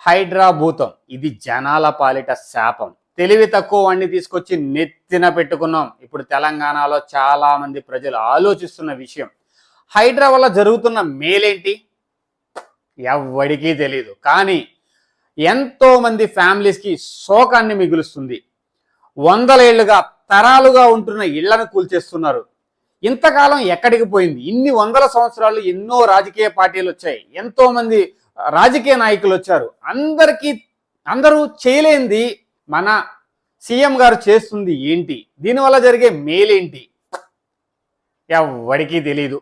హైడ్రా భూతం ఇది జనాల పాలిట శాపం. తెలివి తక్కువ వాడిని తీసుకొచ్చి నెత్తిన పెట్టుకున్నాం. ఇప్పుడు తెలంగాణలో చాలా మంది ప్రజలు ఆలోచిస్తున్న విషయం, హైడ్రా వల్ల జరుగుతున్న మేలేంటి ఎవ్వడికీ తెలియదు. కానీ ఎంతో మంది ఫ్యామిలీస్కి శోకాన్ని మిగులుస్తుంది. వందల ఏళ్లుగా తరాలుగా ఉంటున్న ఇళ్లను కూల్చేస్తున్నారు. ఇంతకాలం ఎక్కడికి పోయింది? ఇన్ని వందల సంవత్సరాలు ఎన్నో రాజకీయ పార్టీలు వచ్చాయి, ఎంతో మంది రాజకీయ నాయకులు వచ్చారు. అందరూ చేయలేంది మన సీఎం గారు చేస్తుంది ఏంటి? దీనివల్ల జరిగే మేలేంటి ఎవ్వడికీ తెలీదు.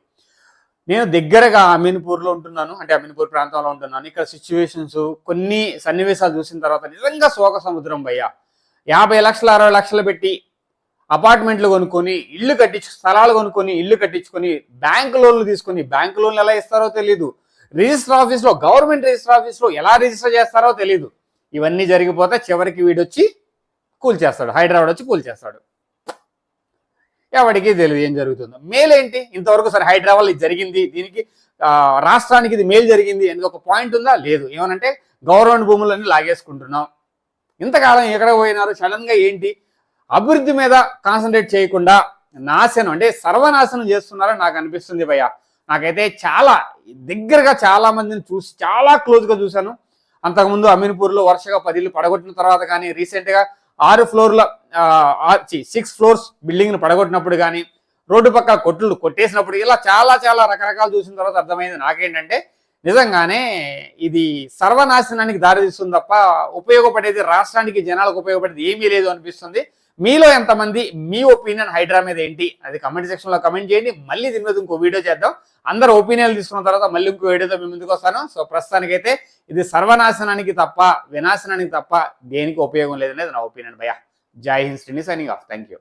నేను దగ్గరగా అమీన్పూర్లో ఉంటున్నాను, అంటే అమీన్పూర్ ప్రాంతంలో ఉంటున్నాను. ఇక్కడ సిచ్యువేషన్స్ కొన్ని సన్నివేశాలు చూసిన తర్వాత నిజంగా శోక సముద్రం భయ్యా. 50 లక్షలు 60 లక్షలు పెట్టి అపార్ట్మెంట్లు కొనుక్కొని ఇల్లు స్థలాలు కొనుక్కొని ఇల్లు కట్టించుకొని బ్యాంక్ లోన్లు తీసుకొని, బ్యాంక్ లోన్లు ఎలా ఇస్తారో తెలీదు. రిజిస్టర్ ఆఫీస్లో, గవర్నమెంట్ రిజిస్టర్ ఆఫీస్లో ఎలా రిజిస్టర్ చేస్తారో తెలీదు. ఇవన్నీ జరిగిపోతే చివరికి వీడొచ్చి కూల్చేస్తాడు, హైదరాబాద్ వచ్చి కూల్చేస్తాడు. ఎవరికి తెలియదు ఏం జరుగుతుందో. మేలేంటి? ఇంతవరకు సరే హైదరాబాద్ ఇది జరిగింది, దీనికి రాష్ట్రానికి ఇది మేలు జరిగింది అని ఒక పాయింట్ ఉందా? లేదు. ఏమనంటే గవర్నమెంట్ భూములన్నీ లాగేసుకుంటున్నాం. ఇంతకాలం ఎక్కడ పోయినారు? సడన్గా ఏంటి? అభివృద్ధి మీద కాన్సన్ట్రేట్ చేయకుండా నాశనం, అంటే సర్వనాశనం చేస్తున్నారని నాకు అనిపిస్తుంది భయ్య. నాకైతే చాలా దగ్గరగా చాలా మందిని చూసి చాలా క్లోజ్గా చూశాను. అంతకుముందు అమీన్పూర్లో వరుసగా 10 ఇళ్ళు పడగొట్టిన తర్వాత కానీ, రీసెంట్గా 6 ఫ్లోర్ల 6 ఫ్లోర్స్ బిల్డింగ్ను పడగొట్టినప్పుడు కానీ, రోడ్డు పక్క కొట్లు కొట్టేసినప్పుడు, ఇలా చాలా రకరకాలు చూసిన తర్వాత అర్థమైంది నాకేంటంటే నిజంగానే ఇది సర్వనాశనానికి దారితీస్తుంది తప్ప ఉపయోగపడేది, రాష్ట్రానికి జనాలకు ఉపయోగపడేది ఏమీ లేదు అనిపిస్తుంది. మీలో ఎంతమంది మీ ఒపీనియన్ హైడ్రా మీద ఏంటి అది కమెంట్ సెక్షన్లో కమెంట్ చేయండి. మళ్ళీ దీని మీద ఇంకో వీడియో చేద్దాం. అందరూ ఒపీనియన్లు తీసుకున్న తర్వాత మళ్ళీ ఇంకో వీడియోతో మీ ముందుకు వస్తాను. సో ప్రస్తుతానికైతే ఇది సర్వనాశనానికి తప్ప, వినాశనానికి తప్ప దేనికి ఉపయోగం లేదనేది నా ఒపీనియన్ భయ్యా. జై Hind, signing off. Thank you.